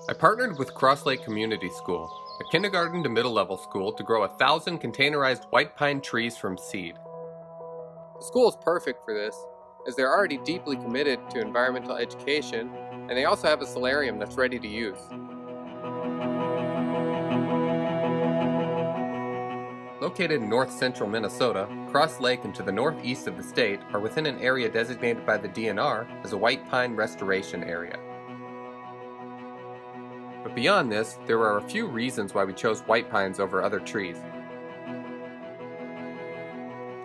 I partnered with Cross Lake Community School, a kindergarten to middle level school, to grow 1,000 containerized white pine trees from seed. The school is perfect for this, as they're already deeply committed to environmental education, and they also have a solarium that's ready to use. Located in north-central Minnesota, Cross Lake and to the northeast of the state are within an area designated by the DNR as a white pine restoration area. But beyond this, there are a few reasons why we chose white pines over other trees.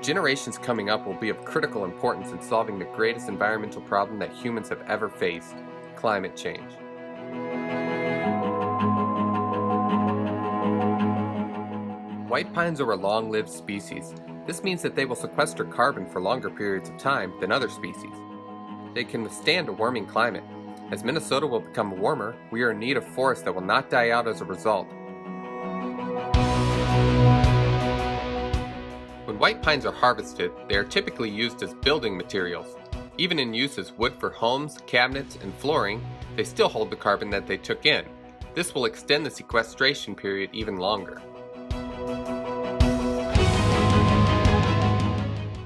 Generations coming up will be of critical importance in solving the greatest environmental problem that humans have ever faced: climate change. White pines are a long-lived species. This means that they will sequester carbon for longer periods of time than other species. They can withstand a warming climate. As Minnesota will become warmer, we are in need of forests that will not die out as a result. When white pines are harvested, they are typically used as building materials. Even in use as wood for homes, cabinets, and flooring, they still hold the carbon that they took in. This will extend the sequestration period even longer.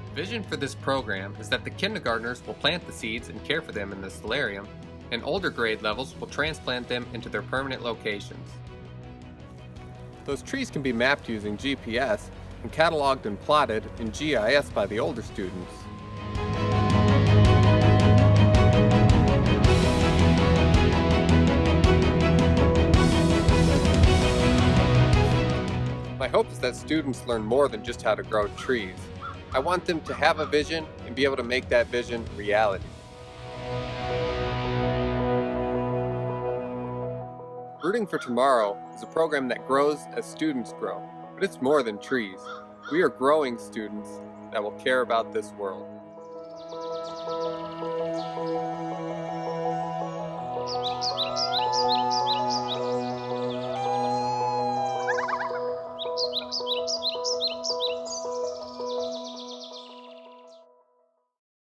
The vision for this program is that the kindergartners will plant the seeds and care for them in the solarium, and older grade levels will transplant them into their permanent locations. Those trees can be mapped using GPS and cataloged and plotted in GIS by the older students. My hope is that students learn more than just how to grow trees. I want them to have a vision and be able to make that vision reality. Rooting for Tomorrow is a program that grows as students grow, but it's more than trees. We are growing students that will care about this world.